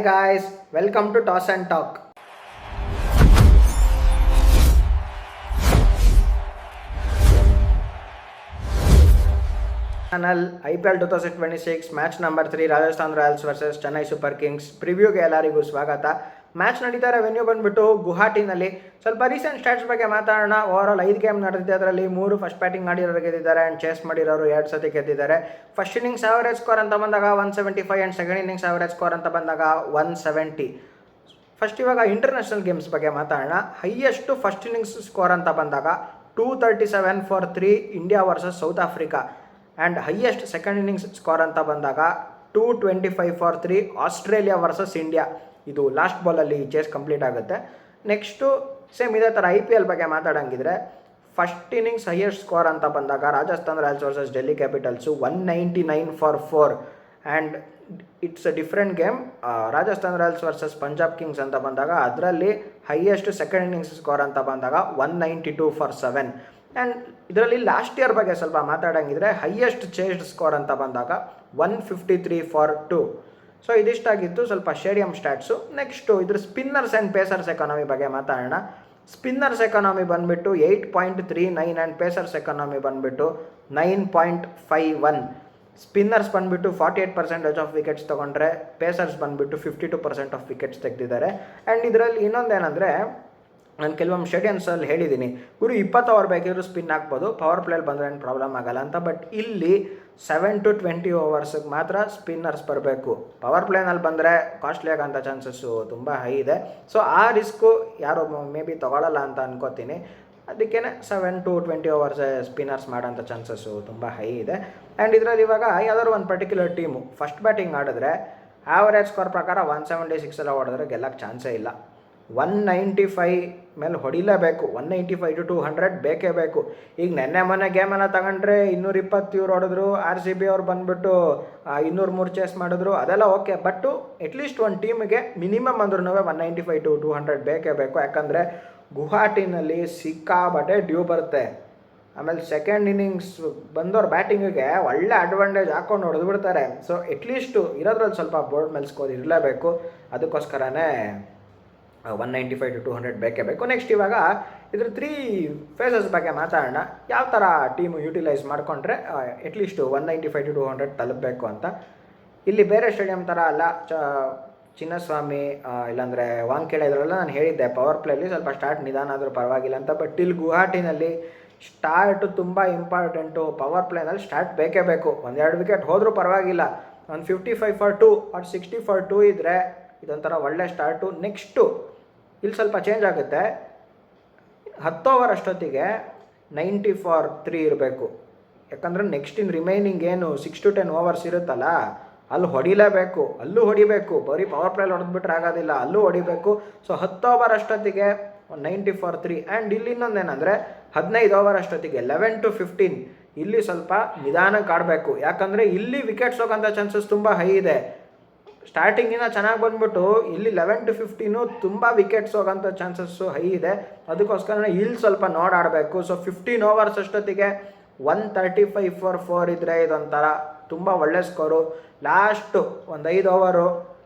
Hey guys, welcome to Toss and Talk. Channel IPL 2026 match number 3 Rajasthan Royals versus Chennai Super Kings ಪ್ರಿವ್ಯೂಗೆ ಎಲ್ಲರಿಗೂ ಸ್ವಾಗತ. Match ನಡೀತಾರೆ venue ಬಂದುಬಿಟ್ಟು ಗುವಾಹಟಿನಲ್ಲಿ. ಸ್ವಲ್ಪ recent stats ಬಗ್ಗೆ ಮಾತಾಡೋಣ. ಓವರಾಲ್ 5 ಗೇಮ್ ನಡೆದಿದೆ, ಅದರಲ್ಲಿ 3 ಫಸ್ಟ್ ಬ್ಯಾಟಿಂಗ್ ಮಾಡಿರೋರು ಗೆದ್ದಿದ್ದಾರೆ ಆ್ಯಂಡ್ ಚೇಸ್ ಮಾಡಿರೋರು 2 ಸತಿ ಗೆದ್ದಿದ್ದಾರೆ. ಫಸ್ಟ್ ಇನ್ನಿಂಗ್ಸ್ ಆವರೇಜ್ ಸ್ಕೋರ್ ಅಂತ ಬಂದಾಗ 175 and second innings average score ಅಂತ ಬಂದಾಗ 170. ಫಸ್ಟ್ ಇವಾಗ ಇಂಟರ್ನ್ಯಾಷನಲ್ ಗೇಮ್ಸ್ ಬಗ್ಗೆ ಮಾತಾಡೋಣ. ಹೈಯೆಸ್ಟು ಫಸ್ಟ್ ಇನ್ನಿಂಗ್ಸ್ ಸ್ಕೋರ್ ಅಂತ ಬಂದಾಗ 237 for 3 India versus South Africa. And highest second innings score ಅಂತ ಬಂದಾಗ 225 ಫಾರ್ 3 ಆಸ್ಟ್ರೇಲಿಯಾ ವರ್ಸಸ್ ಇಂಡಿಯಾ. ಇದು ಲಾಸ್ಟ್ ಬಾಲಲ್ಲಿ ಚೇಸ್ ಕಂಪ್ಲೀಟ್ ಆಗುತ್ತೆ. ನೆಕ್ಸ್ಟು ಸೇಮ್ ಇದೇ ಥರ IPL ಬಗ್ಗೆ ಮಾತಾಡೋಂಗಿದ್ರೆ ಫಸ್ಟ್ ಇನ್ನಿಂಗ್ಸ್ ಹೈಯೆಸ್ಟ್ ಸ್ಕೋರ್ ಅಂತ ಬಂದಾಗ Rajasthan Royals versus Delhi Capitals 199 for 4. And it's a different game. Rajasthan Royals versus Punjab Kings ಅಂತ ಬಂದಾಗ ಅದರಲ್ಲಿ ಹೈಯೆಸ್ಟ್ ಸೆಕೆಂಡ್ ಇನ್ನಿಂಗ್ಸ್ ಸ್ಕೋರ್ ಅಂತ ಬಂದಾಗ 192 ಫಾರ್ 7. ಆ್ಯಂಡ್ ಇದರಲ್ಲಿ ಲಾಸ್ಟ್ ಇಯರ್ ಬಗ್ಗೆ ಸ್ವಲ್ಪ ಮಾತಾಡೋಂಗಿದ್ರೆ ಹೈಯೆಸ್ಟ್ ಚೇಸ್ಡ್ ಸ್ಕೋರ್ ಅಂತ ಬಂದಾಗ 153 ಫಾರ್ 2. ಸೊ ಇದಿಷ್ಟಾಗಿತ್ತು ಸ್ವಲ್ಪ ಸ್ಟೇಡಿಯಂ ಸ್ಟ್ಯಾಟ್ಸು. ನೆಕ್ಸ್ಟು ಇದ್ರ ಸ್ಪಿನ್ನರ್ಸ್ ಆ್ಯಂಡ್ ಪೇಸರ್ಸ್ ಎಕಾನಮಿ ಬಗ್ಗೆ ಮಾತಾಡೋಣ. ಸ್ಪಿನ್ನರ್ಸ್ ಎಕಾನಮಿ ಬಂದುಬಿಟ್ಟು 8.39 ಆ್ಯಂಡ್ ಪೇಸರ್ಸ್ ಎಕಾನಮಿ ಬಂದುಬಿಟ್ಟು 9.51. ಸ್ಪಿನ್ನರ್ಸ್ ಬಂದುಬಿಟ್ಟು 48% ಆಫ್ ವಿಕೆಟ್ಸ್ ತೊಗೊಂಡ್ರೆ ಪೇಸರ್ಸ್ ಬಂದುಬಿಟ್ಟು 52% ಆಫ್ ವಿಕೆಟ್ಸ್ ತೆಗೆದಿದ್ದಾರೆ. ಆ್ಯಂಡ್ ಇದರಲ್ಲಿ ಇನ್ನೊಂದೇನೆಂದರೆ, ನಾನು ಕೆಲವೊಂದು ಸ್ಟೇಡಿಯಮ್ಸಲ್ಲಿ ಹೇಳಿದ್ದೀನಿ, ಗುರು 20 ಓವರ್ ಬೇಕಿದ್ರು ಸ್ಪಿನ್ ಹಾಕ್ಬೋದು, ಪವರ್ ಪ್ಲೇಯಲ್ಲಿ ಬಂದರೆ ಏನು ಪ್ರಾಬ್ಲಮ್ ಆಗಲ್ಲ ಅಂತ. ಬಟ್ ಇಲ್ಲಿ 7 to 20 ಓವರ್ಸ್ಗೆ ಮಾತ್ರ ಸ್ಪಿನ್ನರ್ಸ್ ಬರಬೇಕು. ಪವರ್ ಪ್ಲೇನಲ್ಲಿ ಬಂದರೆ ಕಾಸ್ಟ್ಲಿ ಆಗೋಂಥ ಚಾನ್ಸಸ್ಸು ತುಂಬ ಹೈ ಇದೆ. ಸೊ ಆ ರಿಸ್ಕು ಯಾರು ಮೇ ಬಿ ತೊಗೊಳ್ಳಲ್ಲ ಅಂತ ಅನ್ಕೋತೀನಿ. ಅದಕ್ಕೇ 7 to 20 ಓವರ್ಸ್ ಸ್ಪಿನ್ನರ್ಸ್ ಮಾಡೋಂಥ ಚಾನ್ಸಸ್ಸು ತುಂಬ ಹೈ ಇದೆ. ಆ್ಯಂಡ್ ಇದರಲ್ಲಿ ಇವಾಗ ಯಾವ್ದಾದ್ರು ಒಂದು ಪರ್ಟಿಕ್ಯುಲರ್ ಟೀಮು ಫಸ್ಟ್ ಬ್ಯಾಟಿಂಗ್ ಆಡಿದ್ರೆ ಆವರೇಜ್ ಸ್ಕೋರ್ ಪ್ರಕಾರ 176 ಎಲ್ಲ ಹೊಡೆದ್ರೆ ಗೆಲ್ಲಕ್ಕೆ ಚಾನ್ಸೇ ಇಲ್ಲ. 195 ಮೇಲೆ ಹೊಡಿಲೇಬೇಕು. 195 to 200 ಬೇಕೇ ಬೇಕು. ಈಗ ಮೊನ್ನೆ ಗೇಮನ್ನು ತಗೊಂಡ್ರೆ 220 ಇವ್ರು ಹೊಡೆದ್ರು, RCB ಅವ್ರು ಬಂದುಬಿಟ್ಟು 203 ಚೇಸ್ ಮಾಡಿದ್ರು, ಅದೆಲ್ಲ ಓಕೆ. ಬಟ್ಟು ಅಟ್ಲೀಸ್ಟ್ ಒಂದು ಟೀಮಿಗೆ ಮಿನಿಮಮ್ ಅಂದ್ರೂ 195 to 200 ಬೇಕೇ ಬೇಕು. ಯಾಕಂದರೆ ಗುವಾಹಟಿನಲ್ಲಿ ಸಿಕ್ಕಾಬಟ್ಟೆ ಡ್ಯೂ ಬರುತ್ತೆ. ಆಮೇಲೆ ಸೆಕೆಂಡ್ ಇನ್ನಿಂಗ್ಸ್ ಬಂದವ್ರು ಬ್ಯಾಟಿಂಗಿಗೆ ಒಳ್ಳೆ ಅಡ್ವಾಂಟೇಜ್ ಹಾಕ್ಕೊಂಡು ಹೊಡೆದ್ಬಿಡ್ತಾರೆ. ಸೊ ಅಟ್ಲೀಸ್ಟು ಇರೋದ್ರಲ್ಲಿ ಸ್ವಲ್ಪ ಬೋರ್ಡ್ ಮೇಲೆ ಸ್ಕೋರ್ ಇರಲೇಬೇಕು. ಅದಕ್ಕೋಸ್ಕರನೇ 195 to 200 ಬೇಕೇ ಬೇಕು. ನೆಕ್ಸ್ಟ್ ಇವಾಗ ಇದ್ರ 3 ಫೇಸಸ್ ಬಗ್ಗೆ ಮಾತಾಡೋಣ. ಯಾವ ಥರ ಟೀಮು ಯೂಟಿಲೈಸ್ ಮಾಡಿಕೊಂಡ್ರೆ ಅಟ್ಲೀಸ್ಟು 195 to 200 ತಲುಪಬೇಕು ಅಂತ. ಇಲ್ಲಿ ಬೇರೆ ಸ್ಟೇಡಿಯಂ ಥರ ಅಲ್ಲ, ಚಿನ್ನಸ್ವಾಮಿ ಇಲ್ಲಾಂದರೆ ವಾಂಖೇಡೆ ಇದರೆಲ್ಲ ನಾನು ಹೇಳಿದ್ದೆ ಪವರ್ ಪ್ಲೇಲಿ ಸ್ವಲ್ಪ ಸ್ಟಾರ್ಟ್ ನಿಧಾನ ಆದರೂ ಪರವಾಗಿಲ್ಲ ಅಂತ. ಬಟ್ ಇಲ್ಲಿ ಗುವಾಹಟಿನಲ್ಲಿ ಸ್ಟಾರ್ಟು ತುಂಬ ಇಂಪಾರ್ಟೆಂಟು. ಪವರ್ ಪ್ಲೇನಲ್ಲಿ ಸ್ಟಾರ್ಟ್ ಬೇಕೇ ಬೇಕು. 1-2 ವಿಕೆಟ್ ಹೋದರೂ ಪರವಾಗಿಲ್ಲ. 155 ಫಾರ್ 2 ಆರ್ 60 ಫಾರ್ 2 ಇದ್ದರೆ ಇದೊಂಥರ ಒಳ್ಳೆ ಸ್ಟಾರ್ಟು. ನೆಕ್ಸ್ಟು ಇಲ್ಲಿ ಸ್ವಲ್ಪ ಚೇಂಜ್ ಆಗುತ್ತೆ. 10 ಓವರ್ ಅಷ್ಟೊತ್ತಿಗೆ 90 ಫಾರ್ 3 ಇರಬೇಕು. ಯಾಕಂದರೆ ನೆಕ್ಸ್ಟ್ ಇನ್ ರಿಮೈನಿಂಗ್ ಏನು 6 to 10 ಓವರ್ಸ್ ಇರುತ್ತಲ್ಲ, ಅಲ್ಲಿ ಹೊಡಿಲೇಬೇಕು. ಅಲ್ಲೂ ಹೊಡಿಬೇಕು, ಬರೀ ಪವರ್ ಪ್ಲೇಲಿ ಹೊಡೆದ್ಬಿಟ್ರೆ ಆಗೋದಿಲ್ಲ, ಅಲ್ಲೂ ಹೊಡಿಬೇಕು. ಸೊ 10 ಓವರ್ ಅಷ್ಟೊತ್ತಿಗೆ 90 ಫಾರ್ 3. ಆ್ಯಂಡ್ ಇಲ್ಲಿ ಇನ್ನೊಂದೇನೆಂದರೆ 15 ಓವರ್ ಅಷ್ಟೊತ್ತಿಗೆ 11 to 15 ಇಲ್ಲಿ ಸ್ವಲ್ಪ ನಿಧಾನಕ್ಕೆ ಆಡಬೇಕು. ಯಾಕಂದರೆ ಇಲ್ಲಿ ವಿಕೆಟ್ಸ್ ಹೋಗೋಂಥ ಚಾನ್ಸಸ್ ತುಂಬ ಹೈ ಇದೆ. ಸ್ಟಾರ್ಟಿಂಗಿನ ಚೆನ್ನಾಗಿ ಬಂದ್ಬಿಟ್ಟು ಇಲ್ಲಿ 11 to 15 ತುಂಬ ವಿಕೆಟ್ಸ್ ಹೋಗೋಂಥ ಚಾನ್ಸಸ್ಸು ಹೈ ಇದೆ. ಅದಕ್ಕೋಸ್ಕರ ಇಲ್ಲಿ ಸ್ವಲ್ಪ ನೋಡಾಡಬೇಕು. ಸೊ 15 ಓವರ್ಸ್ ಅಷ್ಟೊತ್ತಿಗೆ 135 ಫಾರ್ 4 ಇದ್ದರೆ ಇದೊಂಥರ ತುಂಬ ಒಳ್ಳೆ ಸ್ಕೋರು. ಲಾಸ್ಟು ಒಂದು 5 ಓವರು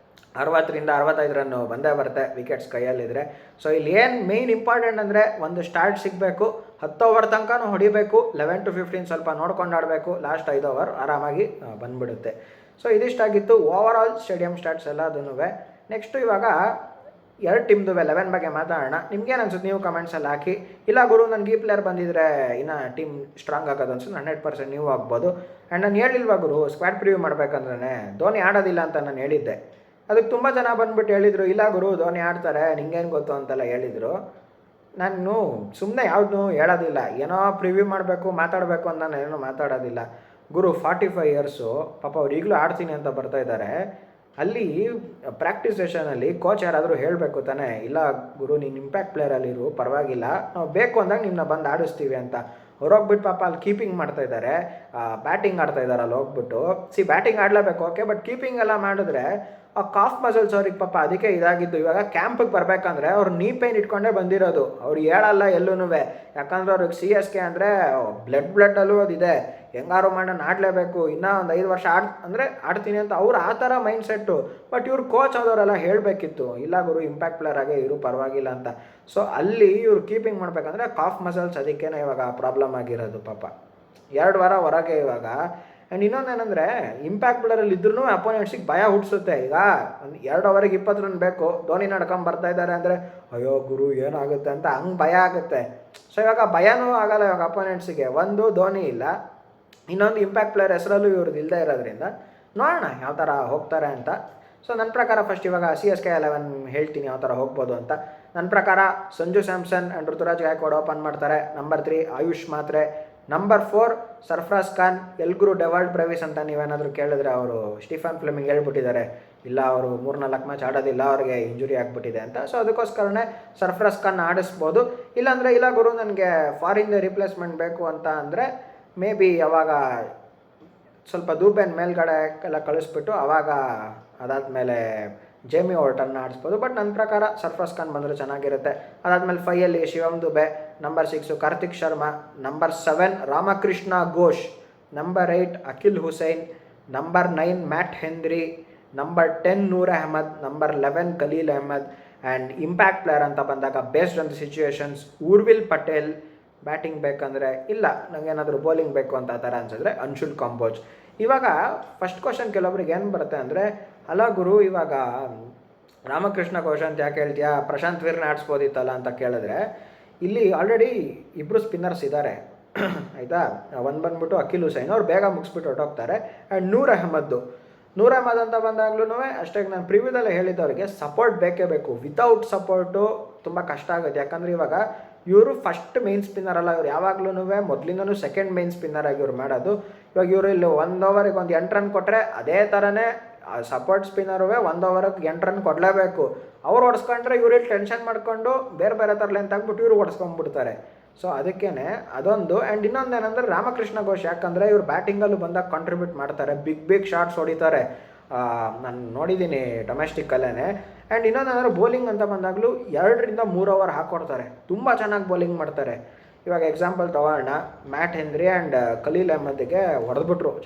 60ರಿಂದ 65 ರನ್ನು ಬಂದೇ ಬರುತ್ತೆ ವಿಕೆಟ್ಸ್ ಕೈಯಲ್ಲಿದ್ದರೆ. ಸೊ ಇಲ್ಲಿ ಏನು ಮೇಯ್ನ್ ಇಂಪಾರ್ಟೆಂಟ್ ಅಂದರೆ ಒಂದು ಸ್ಟಾರ್ಟ್ ಸಿಗಬೇಕು. 10 ಓವರ್ ತನಕ ಹೊಡಿಬೇಕು. 11 to 15 ಸ್ವಲ್ಪ ನೋಡ್ಕೊಂಡು ಆಡಬೇಕು. ಲಾಸ್ಟ್ 5 ಓವರ್ ಆರಾಮಾಗಿ ಬಂದುಬಿಡುತ್ತೆ. ಸೊ ಇದಿಷ್ಟಾಗಿತ್ತು ಓವರ್ ಆಲ್ ಸ್ಟೇಡಿಯಂ ಸ್ಟಾಟ್ಸ್ ಎಲ್ಲದೂ. ನೆಕ್ಸ್ಟು ಇವಾಗ 2 ಟೀಮ್ದು 11 ಬಗ್ಗೆ ಮಾತಾಡೋಣ. ನಿಮ್ಗೇನು ಅನ್ಸುತ್ತೆ ನೀವು ಕಮೆಂಟ್ಸಲ್ಲಿ ಹಾಕಿ. ಇಲ್ಲ ಗುರು ನನಗೆ ಈ ಪ್ಲೇಯರ್ ಬಂದಿದ್ದರೆ ಇನ್ನು ಟೀಮ್ ಸ್ಟ್ರಾಂಗ್ ಆಗೋದು ಅನ್ಸುತ್ತೆ, 100% ನೀವು ಆಗ್ಬೋದು. ಆ್ಯಂಡ್ ನಾನು ಹೇಳಿಲ್ವಾ ಗುರು ಸ್ಕ್ವಾಡ್ ಪ್ರಿವ್ಯೂ ಮಾಡಬೇಕಂದ್ರೆ ಧೋನಿ ಆಡೋದಿಲ್ಲ ಅಂತ ನಾನು ಹೇಳಿದ್ದೆ. ಅದಕ್ಕೆ ತುಂಬ ಜನ ಬಂದುಬಿಟ್ಟು ಹೇಳಿದರು, ಇಲ್ಲ ಗುರು ಧೋನಿ ಆಡ್ತಾರೆ ನಿಂಗೇನು ಗೊತ್ತು ಅಂತೆಲ್ಲ ಹೇಳಿದರು. ನಾನು ಸುಮ್ಮನೆ ಯಾವುದೂ ಹೇಳೋದಿಲ್ಲ, ಏನೋ ಪ್ರಿವ್ಯೂ ಮಾಡಬೇಕು ಮಾತಾಡಬೇಕು ಅಂತ ನಾನು ಏನೋ ಮಾತಾಡೋದಿಲ್ಲ. ಗುರು 45 ಇಯರ್ಸು ಪಾಪ ಅವ್ರು ಈಗಲೂ ಆಡ್ತೀನಿ ಅಂತ ಬರ್ತಾಯಿದ್ದಾರೆ. ಅಲ್ಲಿ ಪ್ರಾಕ್ಟೀಸ್ ಸೆಷನಲ್ಲಿ ಕೋಚ್ ಯಾರಾದರೂ ಹೇಳಬೇಕು ತಾನೇ, ಇಲ್ಲ ಗುರು ನೀನು ಇಂಪ್ಯಾಕ್ಟ್ ಪ್ಲೇಯರಲ್ಲಿರು ಪರವಾಗಿಲ್ಲ, ನಾವು ಬೇಕು ಅಂದಾಗ ನಿಮ್ಮನ್ನ ಬಂದು ಆಡಿಸ್ತೀವಿ ಅಂತ. ಅವ್ರು ಹೋಗ್ಬಿಟ್ಟು ಪಾಪ ಅಲ್ಲಿ ಕೀಪಿಂಗ್ ಮಾಡ್ತಾಯಿದ್ದಾರೆ, ಬ್ಯಾಟಿಂಗ್ ಆಡ್ತಾಯಿದ್ದಾರೆ. ಅಲ್ಲಿ ಹೋಗ್ಬಿಟ್ಟು ಬ್ಯಾಟಿಂಗ್ ಆಡಲೇಬೇಕು ಓಕೆ, ಬಟ್ ಕೀಪಿಂಗ್ ಎಲ್ಲ ಮಾಡಿದ್ರೆ ಆ ಕಾಫ್ ಮಸಲ್ಸ್ ಅವ್ರಿಗೆ ಪಾಪ ಅದಕ್ಕೆ ಇದಾಗಿದ್ದು. ಇವಾಗ ಕ್ಯಾಂಪಿಗೆ ಬರಬೇಕಂದ್ರೆ ಅವ್ರು ನೀ ಪೈನ್ ಇಟ್ಕೊಂಡೇ ಬಂದಿರೋದು. ಅವ್ರು ಹೇಳಲ್ಲ ಎಲ್ಲೂ. ಯಾಕಂದ್ರೆ ಅವ್ರಿಗೆ CSK ಅಂದರೆ ಬ್ಲಡ್ಡಲ್ಲೂ ಅದಿದೆ. ಹೆಂಗಾರು ಮಾಡಿ ನಾನು ಆಡಲೇಬೇಕು, ಇನ್ನೂ ಒಂದು 5 ವರ್ಷ ಆಡ್ತೀನಿ ಅಂತ ಅವ್ರು ಆ ಥರ ಮೈಂಡ್ ಸೆಟ್ಟು. ಬಟ್ ಇವ್ರು ಕೋಚ್ ಆದವರೆಲ್ಲ ಹೇಳಬೇಕಿತ್ತು, ಇಲ್ಲ ಗುರು ಇಂಪ್ಯಾಕ್ಟ್ ಪ್ಲೇಯರ್ ಆಗೇ ಇವರು ಪರವಾಗಿಲ್ಲ ಅಂತ. ಸೊ ಅಲ್ಲಿ ಇವ್ರು ಕೀಪಿಂಗ್ ಮಾಡಬೇಕಂದ್ರೆ ಕಾಫ್ ಮಸಲ್ಸ್ ಅದಕ್ಕೇನೆ ಇವಾಗ ಪ್ರಾಬ್ಲಮ್ ಆಗಿರೋದು ಪಾಪ. 2 ವಾರ ಹೊರಗೆ ಇವಾಗ. ಆ್ಯಂಡ್ ಇನ್ನೊಂದೇನೆಂದರೆ ಇಂಪ್ಯಾಕ್ಟ್ ಪ್ಲೇಯರಲ್ಲಿ ಇದ್ರೂ ಅಪೋನೆಂಟ್ಸಿಗೆ ಭಯ ಹುಟ್ಟಿಸುತ್ತೆ. ಈಗ ಒಂದು 2 ಓವರಿಗೆ 20 ರನ್ ಬೇಕು, ಧೋನಿ ನಡ್ಕೊಂಡು ಬರ್ತಾ ಇದ್ದಾರೆ ಅಂದರೆ ಅಯ್ಯೋ ಗುರು ಏನಾಗುತ್ತೆ ಅಂತ ಹಂಗೆ ಭಯ ಆಗುತ್ತೆ. ಸೊ ಇವಾಗ ಭಯನೂ ಆಗಲ್ಲ ಇವಾಗ ಅಪೋನೆಂಟ್ಸಿಗೆ. ಒಂದು ಧೋನಿ ಇಲ್ಲ, ಇನ್ನೊಂದು ಇಂಪ್ಯಾಕ್ಟ್ ಪ್ಲೇಯರ್ ಹೆಸರಲ್ಲೂ ಇವ್ರದ್ದು ಇಲ್ಲದೆ ಇರೋದ್ರಿಂದ ನೋಡೋಣ ಯಾವ ಥರ ಹೋಗ್ತಾರೆ ಅಂತ. ಸೊ ನನ್ನ ಪ್ರಕಾರ ಫಸ್ಟ್ ಇವಾಗ CSK 11 ಹೇಳ್ತೀನಿ ಯಾವ ಥರ ಹೋಗ್ಬೋದು ಅಂತ. ನನ್ನ ಪ್ರಕಾರ ಸಂಜು ಸ್ಯಾಮ್ಸನ್ ಆ್ಯಂಡ್ ಋತುರಾಜ್ ಗಾಯಕ್ವಾಡ್ ಓಪನ್ ಮಾಡ್ತಾರೆ. ನಂಬರ್ 3 ಆಯುಷ್ ಮಾತ್ರೆ. ನಂಬರ್ 4 ಸರ್ಫರಾಜ್ ಖಾನ್. ಎಲ್ಗುರು ಡೆವಾಲ್ಡ್ ಬ್ರೆವಿಸ್ ಅಂತ ನೀವೇನಾದರೂ ಕೇಳಿದ್ರೆ ಅವರು ಸ್ಟೀಫನ್ ಫ್ಲೆಮಿಂಗ್ ಹೇಳ್ಬಿಟ್ಟಿದ್ದಾರೆ, ಇಲ್ಲ ಅವರು 3-4 ಮ್ಯಾಚ್ ಆಡೋದಿಲ್ಲ, ಅವ್ರಿಗೆ ಇಂಜುರಿ ಆಗಿಬಿಟ್ಟಿದೆ ಅಂತ. ಸೊ ಅದಕ್ಕೋಸ್ಕರನೇ ಸರ್ಫರಾಜ್ ಖಾನ್ ಆಡಿಸ್ಬೋದು. ಇಲ್ಲಾಂದರೆ ಇಲ್ಲ ಗುರು ನನಗೆ ಫಾರಿನ್ ರಿಪ್ಲೇಸ್ಮೆಂಟ್ ಬೇಕು ಅಂತ ಅಂದರೆ ಮೇ ಬಿ ಅವಾಗ ಸ್ವಲ್ಪ ದೂಬೇನ್ ಮೇಲ್ಗಡೆ ಎಲ್ಲ ಕಳಿಸ್ಬಿಟ್ಟು ಅವಾಗ ಅದಾದಮೇಲೆ ಜೇಮಿ ಓರ್ಟನ್ನ ಆಡಿಸ್ಬೋದು. ಬಟ್ ನನ್ನ ಪ್ರಕಾರ ಸರ್ಫರಾಜ್ ಖಾನ್ ಬಂದರೆ ಚೆನ್ನಾಗಿರುತ್ತೆ. ಅದಾದಮೇಲೆ 5 Shivam Dube. Number 6 Kartik Sharma. Number 7 Ramakrishna Ghosh. Number 8 Akhil Hussain. Number 9 Matt Henry. Number 10 Noor Ahmad. Number 11 Khaleel Ahmed. And impact player ಅಂತ ಬಂದಾಗ based on the situations Urvil Patel. Batting ಬೇಕಂದರೆ ಇಲ್ಲ, ನನಗೇನಾದರೂ ಬೌಲಿಂಗ್ ಬೇಕು ಅಂತ ಆ ಥರ ಅನ್ಸಿದ್ರೆ ಅನ್ಶುಲ್ ಕಾಂಬೋಜ್. ಇವಾಗ ಫಸ್ಟ್ ಕ್ವಶನ್ ಕೆಲವೊಬ್ರಿಗೆ ಏನು ಬರುತ್ತೆ ಅಂದರೆ, ಅಲ್ಲ ಗುರು ಇವಾಗ ರಾಮಕೃಷ್ಣ ಘೋಷ್ ಅಂತ ಯಾಕೆ ಹೇಳ್ತೀಯಾ, ಪ್ರಶಾಂತ್ ವೀರ್ನ ಆಡಿಸ್ಬೋದಿತ್ತಲ್ಲ ಅಂತ ಕೇಳಿದ್ರೆ, ಇಲ್ಲಿ ಆಲ್ರೆಡಿ 2 ಸ್ಪಿನ್ನರ್ಸ್ ಇದ್ದಾರೆ ಆಯಿತಾ. ಒಂದು ಬಂದ್ಬಿಟ್ಟು ಅಖಿಲ್ ಹುಸೈನ್, ಅವ್ರು ಬೇಗ ಮುಗಿಸ್ಬಿಟ್ಟು ಹೊರಟೋಗ್ತಾರೆ. ಆ್ಯಂಡ್ ನೂರ್ ಅಹಮದ್ ಅಂತ ಬಂದಾಗ್ಲೂ ಅಷ್ಟೇ ನಾನು ಪ್ರಿವ್ಯೂದಲ್ಲೇ ಹೇಳಿದ್ದವ್ರಿಗೆ ಸಪೋರ್ಟ್ ಬೇಕೇ ಬೇಕು. ವಿತೌಟ್ ಸಪೋರ್ಟು ತುಂಬ ಕಷ್ಟ ಆಗುತ್ತೆ. ಯಾಕಂದರೆ ಇವಾಗ ಇವರು ಫಸ್ಟ್ ಮೇನ್ ಸ್ಪಿನ್ನರ್ ಅಲ್ಲ, ಇವ್ರು ಯಾವಾಗ್ಲೂ ಮೊದಲಿಂದನೂ ಸೆಕೆಂಡ್ ಮೇನ್ ಸ್ಪಿನ್ನರ್ ಆಗಿ ಇವ್ರು ಮಾಡೋದು. ಇವಾಗ ಇವರು ಇಲ್ಲಿ 1 ಓವರಿಗೆ ಒಂದು 8 ರನ್ ಕೊಟ್ಟರೆ ಅದೇ ಥರನೇ ಸಪೋರ್ಟ್ ಸ್ಪಿನ್ನರುವೆ 1 ಓವರಿಗೆ 8 ರನ್ ಕೊಡಲೇಬೇಕು. ಅವ್ರು ಹೊಡ್ಸ್ಕೊಂಡ್ರೆ ಇವ್ರು ಇಲ್ಲಿ ಟೆನ್ಷನ್ ಮಾಡಿಕೊಂಡು ಬೇರೆ ಬೇರೆ ಥರ ಲೆಂತ್ ಆಗ್ಬಿಟ್ಟು ಇವ್ರು ಹೊಡ್ಸ್ಕೊಂಡ್ಬಿಡ್ತಾರೆ. ಸೊ ಅದಕ್ಕೇ ಅದೊಂದು. ಆ್ಯಂಡ್ ಇನ್ನೊಂದೇನೆಂದರೆ ರಾಮಕೃಷ್ಣ ಘೋಷ್, ಯಾಕಂದರೆ ಇವ್ರು ಬ್ಯಾಟಿಂಗಲ್ಲೂ ಬಂದಾಗ ಕಾಂಟ್ರಿಬ್ಯೂಟ್ ಮಾಡ್ತಾರೆ, ಬಿಗ್ ಶಾಟ್ಸ್ ಹೊಡಿತಾರೆ. ನಾನು ನೋಡಿದ್ದೀನಿ ಡೊಮೆಸ್ಟಿಕ್ಕಲ್ಲೇ. ಆ್ಯಂಡ್ ಇನ್ನೊಂದಂದರೆ ಬೌಲಿಂಗ್ ಅಂತ ಬಂದಾಗಲೂ 2-3 ಓವರ್ ಹಾಕ್ಕೊಡ್ತಾರೆ, ತುಂಬ ಚೆನ್ನಾಗಿ ಬೌಲಿಂಗ್ ಮಾಡ್ತಾರೆ. ಇವಾಗ ಎಕ್ಸಾಂಪಲ್ ತೊಗೊಳ್ಳೋಣ, ಮ್ಯಾಟ್ ಹೆನ್ರಿ ಆ್ಯಂಡ್ ಖಲೀಲ್ ಅಹಮದ್ಗೆ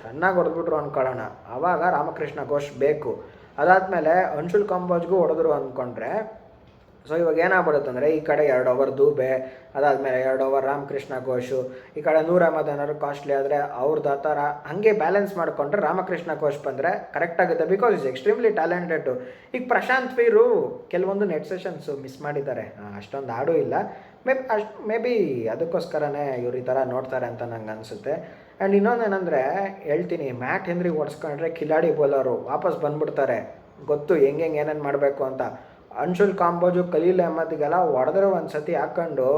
ಚೆನ್ನಾಗಿ ಹೊಡೆದ್ಬಿಟ್ರು ಅಂದ್ಕೊಳ್ಳೋಣ, ಆವಾಗ ರಾಮಕೃಷ್ಣ ಘೋಷ್ ಬೇಕು. ಅದಾದಮೇಲೆ ಅನ್ಶುಲ್ ಕಾಂಬೋಜ್ಗೂ ಹೊಡೆದ್ರು ಅಂದ್ಕೊಂಡ್ರೆ, ಸೊ ಇವಾಗ ಏನಾಗ್ಬಿಡುತ್ತೆ ಅಂದರೆ ಈ ಕಡೆ 2 ಓವರ್ ದೂಬೆ, ಅದಾದಮೇಲೆ 2 ಓವರ್ ರಾಮಕೃಷ್ಣ ಘೋಷು, ಈ ಕಡೆ ನೂರ್ ಅಹಮದ್ ಏನಾದ್ರು ಕಾಸ್ಟ್ಲಿ ಆದರೆ ಅವ್ರದ್ದು ಆ ಥರ ಹಾಗೆ ಬ್ಯಾಲೆನ್ಸ್ ಮಾಡಿಕೊಂಡ್ರೆ ರಾಮಕೃಷ್ಣ ಘೋಷ್ ಬಂದರೆ ಕರೆಕ್ಟಾಗುತ್ತೆ. Because is extremely talented. ಈಗ ಪ್ರಶಾಂತ್ ವೀರು ಕೆಲವೊಂದು ನೆಟ್ ಸೆಷನ್ಸು ಮಿಸ್ ಮಾಡಿದ್ದಾರೆ, ಅಷ್ಟೊಂದು ಆಡೂ ಇಲ್ಲ. ಮೇ ಬಿ ಅದಕ್ಕೋಸ್ಕರನೇ ಇವ್ರು ಈ ಥರ ನೋಡ್ತಾರೆ ಅಂತ ನಂಗೆ ಅನಿಸುತ್ತೆ. ಆ್ಯಂಡ್ ಇನ್ನೊಂದೇನೆಂದರೆ ಹೇಳ್ತೀನಿ, ಮ್ಯಾಟ್ ಹೆನ್ರಿ ಓಡಿಸ್ಕೊಂಡ್ರೆ ಕಿಲಾಡಿ ಬೌಲರು ವಾಪಸ್ ಬಂದ್ಬಿಡ್ತಾರೆ, ಗೊತ್ತು ಏನೇನು ಮಾಡಬೇಕು ಅಂತ. ಅನ್ಶುಲ್ ಕಾಂಬೋಜು ಖಲೀಲ್ ಅಹಮದ್ಗೆಲ್ಲ ಹೊಡೆದ್ರೆ ಒಂದು ಸತಿ ಹಾಕ್ಕೊಂಡು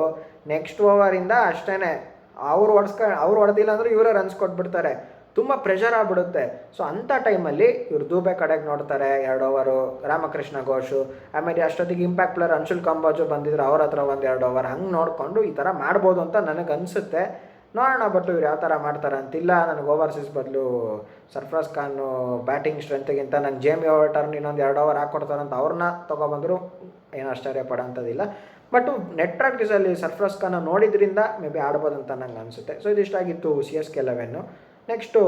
ನೆಕ್ಸ್ಟ್ ಓವರಿಂದ ಅಷ್ಟೇ ಅವ್ರು ಹೊಡೆದಿಲ್ಲ ಅಂದರೆ ಇವರೇ ರನ್ಸ್ ಕೊಟ್ಬಿಡ್ತಾರೆ, ತುಂಬ ಪ್ರೆಷರ್ ಆಗಿಬಿಡುತ್ತೆ. ಸೊ ಅಂಥ ಟೈಮಲ್ಲಿ ಇವ್ರು ದೂಬೆ ಕಡೆಗೆ ನೋಡ್ತಾರೆ 2 ಓವರು ರಾಮಕೃಷ್ಣ ಘೋಷು, ಆಮೇಲೆ ಅಷ್ಟೊತ್ತಿಗೆ ಇಂಪ್ಯಾಕ್ಟ್ ಪ್ಲೇಯರ್ ಅನ್ಶುಲ್ ಕಾಂಬೋಜು ಬಂದಿದ್ರು, ಅವ್ರ ಹತ್ರ 1-2 ಓವರ್ ಹಂಗೆ ನೋಡಿಕೊಂಡು ಈ ಥರ ಮಾಡ್ಬೋದು ಅಂತ ನನಗೆ ಅನಿಸುತ್ತೆ. ನೋಡೋಣ. ಬಟ್ ಇವ್ರು ಯಾವ ಥರ ಮಾಡ್ತಾರೆ ಅಂತಿಲ್ಲ. ನನಗೆ ಓವರ್ಸೀಸ್ ಬದಲು ಸರ್ಫರಾಜ್ ಖಾನು ಬ್ಯಾಟಿಂಗ್ ಸ್ಟ್ರೆಂತ್ಗಿಂತ ನಂಗೆ ಜೇಮಿ ಓವರ್ಟರ್ನ್ ಇನ್ನೊಂದು 2 ಓವರ್ ಹಾಕ್ಕೊಡ್ತಾರಂತ ಅವ್ರನ್ನ ತೊಗೊಬಂದರು ಏನು ಆಶ್ಚರ್ಯ ಪಡೋಂಥದ್ದಿಲ್ಲ. ಬಟ್ ನೆಟ್ ಪ್ರಾಕ್ಟೀಸಲ್ಲಿ ಸರ್ಫರಾಜ್ ಖಾನ ನೋಡಿದ್ರಿಂದ ಮೇ ಬಿ ಆಡ್ಬೋದು ಅಂತ ನಂಗೆ ಅನಿಸುತ್ತೆ. ಸೊ ಇದಿಷ್ಟಾಗಿತ್ತು CSK 11. ನೆಕ್ಸ್ಟು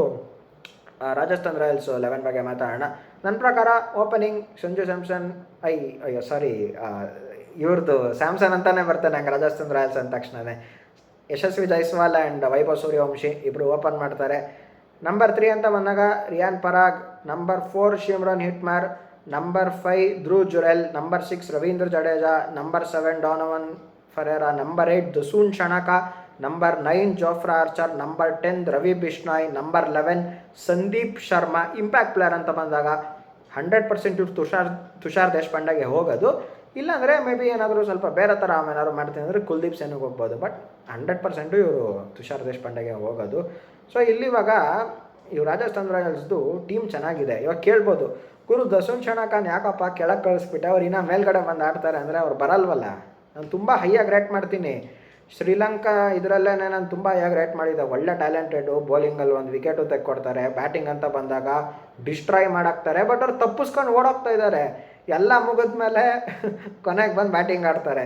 ರಾಜಸ್ಥಾನ್ ರಾಯಲ್ಸು 11 ಬಗ್ಗೆ ಮಾತಾಡೋಣ. ನನ್ನ ಪ್ರಕಾರ ಓಪನಿಂಗ್ ಸಂಜು ಸ್ಯಾಮ್ಸನ್ ಇವ್ರದ್ದು ಸ್ಯಾಮ್ಸನ್ ಅಂತಲೇ ಬರ್ತಾನೆ ನಂಗೆ ರಾಜಸ್ಥಾನ್ ರಾಯಲ್ಸ್ ಅಂದ ತಕ್ಷಣವೇ. ಯಶಸ್ವಿ ಜೈಸ್ವಾಲ್ ಆ್ಯಂಡ್ ವೈಭವ್ ಸೂರ್ಯವಂಶಿ ಇಬ್ಬರು ಓಪನ್ ಮಾಡ್ತಾರೆ. ನಂಬರ್ 3 ಅಂತ ಬಂದಾಗ Riyan Parag. Number 4 Shimron Hetmyer. Number 5 Dhruv Jurel. Number 6 Ravindra Jadeja. Number 7 Donovan Ferreira. Number 8 Dasun Shanaka. Number 9 Jofra Archer. Number 10 Ravi Bishnoi. Number 11 Sandeep Sharma. Impact player ಅಂತ ಬಂದಾಗ 100% ಇವ್ರು ತುಷಾರ್ ದೇಶಪಾಂಡೆಗೆ ಹೋಗೋದು. ಇಲ್ಲಾಂದರೆ ಮೇ ಬಿ ಏನಾದರೂ ಸ್ವಲ್ಪ ಬೇರೆ ಥರ ಏನಾದ್ರು ಮಾಡ್ತೀನಿ ಅಂದರೆ ಕುಲ್ದೀಪ್ ಸೇನಿಗೆ ಹೋಗ್ಬೋದು. ಬಟ್ 100% ಇವರು ತುಷಾರ್ ದೇಶಪಾಂಡೆಗೆ ಹೋಗೋದು. ಸೊ ಇಲ್ಲಿವಾಗ ಇವು ರಾಜಸ್ಥಾನ್ ರಾಯಲ್ಸ್ದು ಟೀಮ್ ಚೆನ್ನಾಗಿದೆ. ಇವಾಗ ಕೇಳ್ಬೋದು, ಗುರು ದಸುನ್ ಶಣಕನ್ ಯಾಕಪ್ಪ ಕೆಳಗೆ ಕಳಿಸ್ಬಿಟ್ಟೆ, ಅವ್ರು ಇನ್ನೂ ಮೇಲ್ಗಡೆ ಬಂದು ಆಡ್ತಾರೆ ಅಂದರೆ ಅವ್ರು ಬರಲ್ವಲ್ಲ. ನಾನು ತುಂಬ ಹೈಯಾಗಿ ರೇಟ್ ಮಾಡ್ತೀನಿ. ಶ್ರೀಲಂಕಾ ಇದರಲ್ಲೇ ನಾನು ತುಂಬ ಹೈಯಾಗಿ ರೇಟ್ ಮಾಡಿದ್ದೆ. ಒಳ್ಳೆ ಟ್ಯಾಲೆಂಟೆಡು, ಬೌಲಿಂಗಲ್ಲಿ 1 ವಿಕೆಟು ತೆಕ್ಕೊಡ್ತಾರೆ. ಬ್ಯಾಟಿಂಗ್ ಅಂತ ಬಂದಾಗ ಡಿಸ್ಟ್ರಾಯ್ ಮಾಡಾಕ್ತಾರೆ. ಬಟ್ ಅವ್ರು ತಪ್ಪಿಸ್ಕೊಂಡು ಓಡೋಗ್ತಾ ಇದ್ದಾರೆ. ಎಲ್ಲ ಮುಗಿದ್ಮೇಲೆ ಕೊನೆಗೆ ಬಂದು ಬ್ಯಾಟಿಂಗ್ ಆಡ್ತಾರೆ.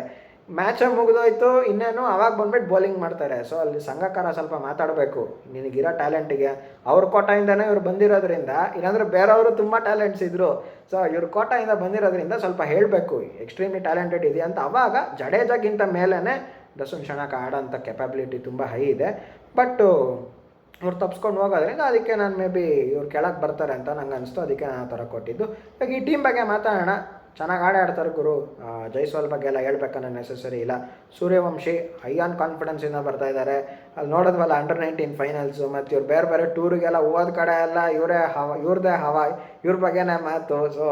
ಮ್ಯಾಚೇ ಮುಗಿದೋಯ್ತು, ಇನ್ನೇನು ಅವಾಗ ಬಂದ್ಬಿಟ್ಟು ಬೌಲಿಂಗ್ ಮಾಡ್ತಾರೆ. ಸೊ ಅಲ್ಲಿ ಸಂಘಕಾರ ಸ್ವಲ್ಪ ಮಾತಾಡಬೇಕು, ನಿನಗಿರೋ ಟ್ಯಾಲೆಂಟಿಗೆ ಅವ್ರ ಕೋಟಾಯಿಂದನೇ ಇವ್ರು ಬಂದಿರೋದ್ರಿಂದ, ಇಲ್ಲಾಂದರೆ ಬೇರೆಯವರು ತುಂಬ ಟ್ಯಾಲೆಂಟ್ಸ್ ಇದ್ದರು, ಸೊ ಇವ್ರ ಕೋಟಾಯಿಂದ ಬಂದಿರೋದ್ರಿಂದ ಸ್ವಲ್ಪ ಹೇಳಬೇಕು ಎಕ್ಸ್ಟ್ರೀಮ್ಲಿ ಟ್ಯಾಲೆಂಟೆಡ್ ಇದೆ ಅಂತ. ಅವಾಗ ಜಡೇಜಾಗಿಂತ ಮೇಲೇ ದರ್ಶನ್ ಶಣಕ ಆಡೋಂಥ ಕೆಪಾಬಿಲಿಟಿ ತುಂಬ ಹೈ ಇದೆ. ಬಟ್ ಇವ್ರು ತಪ್ಸ್ಕೊಂಡು ಹೋಗೋದ್ರಿಂದ ಅದಕ್ಕೆ ನಾನು ಮೇ ಬಿ ಇವ್ರು ಕೆಳಗೆ ಬರ್ತಾರೆ ಅಂತ ನಂಗೆ ಅನಿಸ್ತು, ಅದಕ್ಕೆ ನಾನು ಆ ಥರ ಕೊಟ್ಟಿದ್ದು. ಇವಾಗ ಈ ಟೀಮ್ ಬಗ್ಗೆ ಮಾತಾಡೋಣ. ಚೆನ್ನಾಗಿ ಆಡ್ತಾರೆ ಗುರು. ಜೈಸ್ವಾಲ್ ಬಗ್ಗೆ ಎಲ್ಲ ಹೇಳ್ಬೇಕನ್ನೋ ನೆಸೆಸರಿ ಇಲ್ಲ. ಸೂರ್ಯವಂಶಿ ಹೈ ಆನ್ ಕಾನ್ಫಿಡೆನ್ಸಿಂದ ಬರ್ತಾ ಇದ್ದಾರೆ. ಅಲ್ಲಿ ನೋಡಿದ್ವಲ್ಲ ಅಂಡರ್-19 ಫೈನಲ್ಸು, ಮತ್ತು ಇವ್ರು ಬೇರೆ ಬೇರೆ ಟೂರಿಗೆಲ್ಲ ಹೋದ ಕಡೆ ಎಲ್ಲ ಇವ್ರದ್ದೇ ಹವಾ, ಇವ್ರ ಬಗ್ಗೆನೇ ಮಾತು. ಸೊ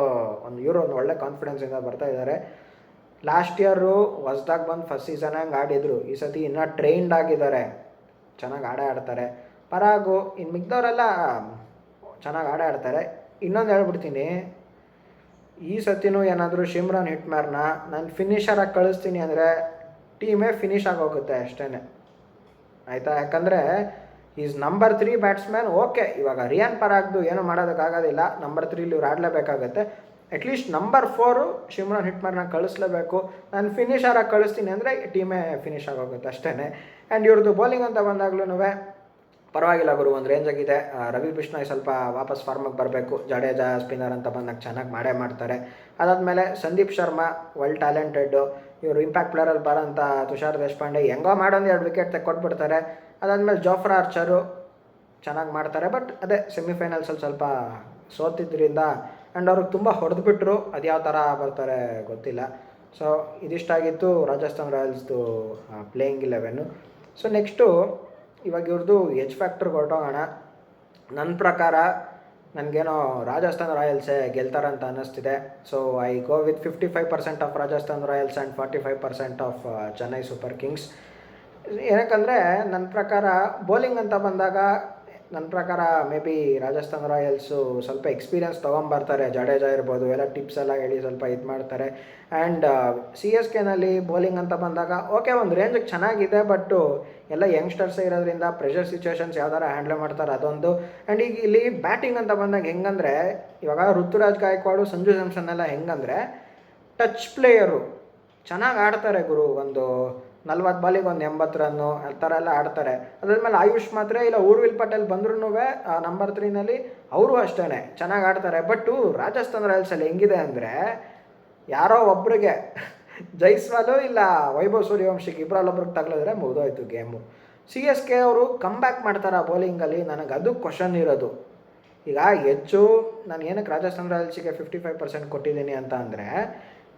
ಇವರು ಒಂದು ಒಳ್ಳೆ ಕಾನ್ಫಿಡೆನ್ಸಿಂದ ಬರ್ತಾ ಇದ್ದಾರೆ. ಲಾಸ್ಟ್ ಇಯರು ಹೊಸ್ದಾಗಿ ಬಂದು ಫಸ್ಟ್ ಸೀಸನ್ ಹಂಗೆ ಆಡಿದರು, ಈ ಸತಿ ಇನ್ನೂ ಟ್ರೈನ್ಡ್ ಆಗಿದ್ದಾರೆ, ಚೆನ್ನಾಗಿ ಆಡ್ತಾರೆ. ಪರಾಗು ಇನ್ನು ಮಿಕ್ದವರೆಲ್ಲ ಚೆನ್ನಾಗಿ ಆಡ್ತಾರೆ. ಇನ್ನೊಂದು ಹೇಳ್ಬಿಡ್ತೀನಿ, ಈ ಸತಿನೂ ಏನಾದರೂ ಶಿಮ್ರಾನ್ ಹಿಟ್ಮ್ಯಾರ್ನ ನಾನು ಫಿನಿಷರಾಗಿ ಕಳಿಸ್ತೀನಿ ಅಂದರೆ ಟೀಮೇ ಫಿನಿಷ್ ಆಗೋಗುತ್ತೆ ಅಷ್ಟೇ, ಆಯಿತಾ? ಯಾಕಂದರೆ ಈಸ್ ನಂಬರ್ 3 ಬ್ಯಾಟ್ಸ್ಮ್ಯಾನ್. ಓಕೆ, ಇವಾಗ ರಿಯಾನ್ ಪರಾಗ್ದು ಏನೂ ಮಾಡೋದಕ್ಕಾಗೋದಿಲ್ಲ, ನಂಬರ್ 3 ಇವ್ರು ಆಡಲೇಬೇಕಾಗತ್ತೆ. At least number 4 ಶಿಮ್ರಾನ್ ಹಿಟ್ಮ್ಯಾರ್ನ ಕಳಿಸ್ಲೇಬೇಕು. ನಾನು ಫಿನಿಷರಾಗಿ ಕಳಿಸ್ತೀನಿ ಅಂದರೆ ಟೀಮೇ ಫಿನಿಷ್ ಆಗೋಗುತ್ತೆ ಅಷ್ಟೇ. ಆ್ಯಂಡ್ ಇವ್ರದ್ದು ಬೌಲಿಂಗ್ ಅಂತ ಬಂದಾಗ್ಲೂ ಪರವಾಗಿಲ್ಲ ಗುರು, ಒಂದು ರೇಂಜ್ ಆಗಿದೆ. ರವಿ ಬಿಷ್ಣಾಯ್ ಸ್ವಲ್ಪ ವಾಪಸ್ ಫಾರ್ಮಿಗೆ ಬರಬೇಕು. ಜಡೇಜಾ ಸ್ಪಿನ್ನರ್ ಅಂತ ಬಂದಾಗ ಚೆನ್ನಾಗಿ ಮಾಡ್ತಾರೆ. ಅದಾದಮೇಲೆ ಸಂದೀಪ್ ಶರ್ಮಾ ವೆಲ್ ಟ್ಯಾಲೆಂಟೆಡ್ಡು. ಇವರು ಇಂಪ್ಯಾಕ್ಟ್ ಪ್ಲೇಯರಲ್ಲಿ ಬರೋಂಥ ತುಷಾರ್ ದೇಶಪಾಂಡೆ ಹೆಂಗೋ ಮಾಡೊಂದು 2 ವಿಕೆಟ್ ತೆಕ್ಕೊಟ್ಬಿಡ್ತಾರೆ. ಅದಾದಮೇಲೆ ಜೋಫ್ರಾ ಆರ್ಚರು ಚೆನ್ನಾಗಿ ಮಾಡ್ತಾರೆ. ಬಟ್ ಅದೇ ಸೆಮಿಫೈನಲ್ಸಲ್ಲಿ ಸ್ವಲ್ಪ ಸೋತಿದ್ದರಿಂದ ಆ್ಯಂಡ್ ಅವ್ರಿಗೆ ತುಂಬ ಹೊಡೆದ್ಬಿಟ್ರು, ಅದು ಯಾವ ಥರ ಬರ್ತಾರೆ ಗೊತ್ತಿಲ್ಲ. ಸೊ ಇದಿಷ್ಟಾಗಿತ್ತು ರಾಜಸ್ಥಾನ್ ರಾಯಲ್ಸ್ದು ಪ್ಲೇಯಿಂಗ್ 11. ಸೊ ನೆಕ್ಸ್ಟು ಇವಾಗ ಇವ್ರದ್ದು ಎಜ್ ಫ್ಯಾಕ್ಟ್ರಿಗೆ ಹೊರಟೋಗೋಣ. ನನ್ನ ಪ್ರಕಾರ ನನಗೇನೋ ರಾಜಸ್ಥಾನ್ ರಾಯಲ್ಸೇ ಗೆಲ್ತಾರಂತ ಅನ್ನಿಸ್ತಿದೆ. So I go with 55% of Rajasthan Royals and 45% of Chennai Super Kings. ಏನಕ್ಕಂದರೆ ನನ್ನ ಪ್ರಕಾರ ಬೌಲಿಂಗ್ ಅಂತ ಬಂದಾಗ ನನ್ನ ಪ್ರಕಾರ ಮೇ ಬಿ ರಾಜಸ್ಥಾನ್ ರಾಯಲ್ಸು ಸ್ವಲ್ಪ ಎಕ್ಸ್ಪೀರಿಯನ್ಸ್ ತೊಗೊಂಬರ್ತಾರೆ. ಜಡೇಜಾ ಇರ್ಬೋದು, ಎಲ್ಲ ಟಿಪ್ಸ್ ಎಲ್ಲ ಹೇಳಿ ಸ್ವಲ್ಪ ಇದು ಮಾಡ್ತಾರೆ. ಆ್ಯಂಡ್ CSKನಲ್ಲಿ ಬೌಲಿಂಗ್ ಅಂತ ಬಂದಾಗ ಓಕೆ ಒಂದು ರೇಂಜಿಗೆ ಚೆನ್ನಾಗಿದೆ, ಬಟ್ಟು ಎಲ್ಲ ಯಂಗ್ಸ್ಟರ್ಸೇ ಇರೋದ್ರಿಂದ ಪ್ರೆಷರ್ ಸಿಚುವೇಷನ್ಸ್ ಯಾವ ಥರ ಹ್ಯಾಂಡಲ್ ಮಾಡ್ತಾರೆ ಅದೊಂದು. ಆ್ಯಂಡ್ ಈಗ ಇಲ್ಲಿ ಬ್ಯಾಟಿಂಗ್ ಅಂತ ಬಂದಾಗ ಹೆಂಗಂದರೆ ಇವಾಗ ಋತುರಾಜ್ ಗಾಯಕ್ವಾಡು, ಸಂಜು ಸ್ಯಾಮ್ಸನ್ ಎಲ್ಲ ಹೆಂಗಂದರೆ ಟಚ್ ಪ್ಲೇಯರು ಚೆನ್ನಾಗಿ ಆಡ್ತಾರೆ ಗುರು. ಒಂದು 40 ಬಾಲಿಗೆ ಒಂದು 80 ರನ್ನು ಆ ಥರ ಎಲ್ಲ ಆಡ್ತಾರೆ. ಅದಾದಮೇಲೆ ಆಯುಷ್ ಮಾತ್ರ ಇಲ್ಲ ಊರ್ವಿಲ್ ಪಟೇಲ್ ಬಂದ್ರೂ ನಂಬರ್ 3ನಲ್ಲಿ ಅವರು ಅಷ್ಟೇ ಚೆನ್ನಾಗಿ ಆಡ್ತಾರೆ. ಬಟ್ಟು ರಾಜಸ್ಥಾನ್ ರಾಯಲ್ಸಲ್ಲಿ ಹೆಂಗಿದೆ ಅಂದರೆ ಯಾರೋ ಒಬ್ರಿಗೆ ಜೈಸ್ವಾಲು ಇಲ್ಲ ವೈಭವ್ ಸೂರ್ಯವಂಶಿಗೆ ಇಬ್ಬರಲ್ಲೊಬ್ರಿಗೆ ತಗಲಿದ್ರೆ ಮುಗಿದೋಯ್ತು ಗೇಮು. CSK ಅವರು ಕಮ್ ಬ್ಯಾಕ್ ಮಾಡ್ತಾರೆ ಬೌಲಿಂಗಲ್ಲಿ, ನನಗೆ ಅದು ಕ್ವಶನ್ ಇರೋದು. ಈಗ ಹೆಚ್ಚು ನಾನು ಏನಕ್ಕೆ ರಾಜಸ್ಥಾನ್ ರಾಯಲ್ಸಿಗೆ 55% ಕೊಟ್ಟಿದ್ದೀನಿ ಅಂತ ಅಂದರೆ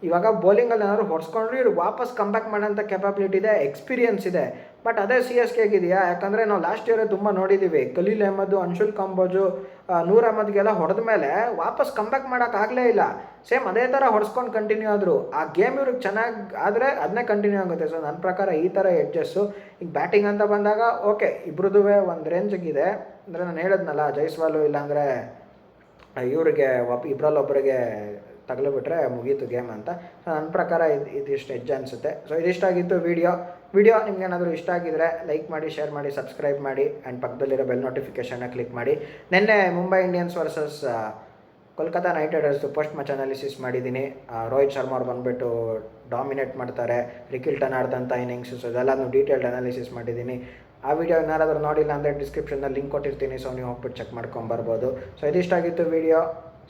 ಇವಾಗ ಬೌಲಿಂಗಲ್ಲಿ ಏನಾದ್ರು ಹೊಡ್ಸ್ಕೊಂಡ್ರೆ ಇವ್ರು ವಾಪಸ್ ಕಮ್ಬ್ಯಾಕ್ ಮಾಡೋಂಥ ಕೆಪಾಬಿಲಿಟಿ ಇದೆ, ಎಕ್ಸ್ಪೀರಿಯನ್ಸ್ ಇದೆ. ಬಟ್ ಅದೇ CSK ಆಗಿದೆಯಾ? ಯಾಕಂದರೆ ನಾವು ಲಾಸ್ಟ್ ಇಯರೇ ತುಂಬ ನೋಡಿದ್ದೀವಿ, ಖಲೀಲ್ ಅಹ್ಮದ್, ಅನ್ಶುಲ್ ಕಂಬೋಜು, ನೂರ್ ಅಹ್ಮದ್ಗೆಲ್ಲ ಹೊಡೆದ ಮೇಲೆ ವಾಪಸ್ ಕಮ್ಬ್ಯಾಕ್ ಮಾಡೋಕ್ಕಾಗಲೇ ಇಲ್ಲ. ಸೇಮ್ ಅದೇ ಥರ ಹೊಡ್ಸ್ಕೊಂಡು ಕಂಟಿನ್ಯೂ ಆದರು. ಆ ಗೇಮ್ ಇವ್ರಿಗೆ ಚೆನ್ನಾಗಿ ಆದರೆ ಅದನ್ನೇ ಕಂಟಿನ್ಯೂ ಆಗುತ್ತೆ. ಸೊ ನನ್ನ ಪ್ರಕಾರ ಈ ಥರ ಎಡ್ಜಸ್ಸು. ಈಗ ಬ್ಯಾಟಿಂಗ್ ಅಂತ ಬಂದಾಗ ಓಕೆ ಇಬ್ರದ್ದು ಒಂದು ರೇಂಜಿಗಿದೆ. ಅಂದರೆ ನಾನು ಹೇಳಿದ್ನಲ್ಲ, ಜೈಸ್ವಾಲು ಇಲ್ಲಾಂದರೆ ಇವ್ರಿಗೆ ಇಬ್ಬರಲ್ಲೊಬ್ಬರಿಗೆ ತಗಲಿಬಿಟ್ರೆ ಮುಗೀತು ಗೇಮ್ ಅಂತ. ಸೊ ನನ್ನ ಪ್ರಕಾರ ಇದಿಷ್ಟು ಎಡ್ಜ್ ಅನಿಸುತ್ತೆ. ಸೊ ಇದಿಷ್ಟಾಗಿತ್ತು ವಿಡಿಯೋ ನಿಮ್ಗೇನಾದರೂ ಇಷ್ಟ ಆಗಿದ್ರೆ ಲೈಕ್ ಮಾಡಿ, ಶೇರ್ ಮಾಡಿ, ಸಬ್ಸ್ಕ್ರೈಬ್ ಮಾಡಿ ಆ್ಯಂಡ್ ಪಕ್ಕದಲ್ಲಿರೋ ಬೆಲ್ ನೋಟಿಫಿಕೇಷನ್ನ ಕ್ಲಿಕ್ ಮಾಡಿ. ನಿನ್ನೆ Mumbai Indians versus Kolkata Knight ರೈಡರ್ಸ್ದು ಪೋಸ್ಟ್ ಮ್ಯಾಚ್ ಅನಾಲಿಸಿಸ್ ಮಾಡಿದ್ದೀನಿ. ರೋಹಿತ್ ಶರ್ಮಾ ಅವ್ರು ಬಂದುಬಿಟ್ಟು ಡಾಮಿನೇಟ್ ಮಾಡ್ತಾರೆ, ರಿಕಿಲ್ಟನ್ ಆಡ್ದಂಥ ಇನ್ನಿಂಗ್ಸಸ್ ಅದೆಲ್ಲನೂ ಡೀಟೇಲ್ಡ್ ಅನಾಲಿಸಿಸ್ ಮಾಡಿದ್ದೀನಿ. ಆ ವಿಡಿಯೋ ಏನಾರಾದರೂ ನೋಡಿಲ್ಲ ಅಂದರೆ ಡಿಸ್ಕ್ರಿಪ್ಷನಲ್ಲಿ ಲಿಂಕ್ ಕೊಟ್ಟಿರ್ತೀನಿ, ಸೊ ನೀವು ಹೋಗ್ಬಿಟ್ಟು ಚೆಕ್ ಮಾಡ್ಕೊಂಬರ್ಬೋದು. ಸೊ ಇದಿಷ್ಟಾಗಿತ್ತು ವಿಡಿಯೋ.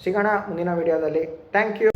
ಸಿಗೋಣ ಮುಂದಿನ ವಿಡಿಯೋದಲ್ಲಿ. Thank you.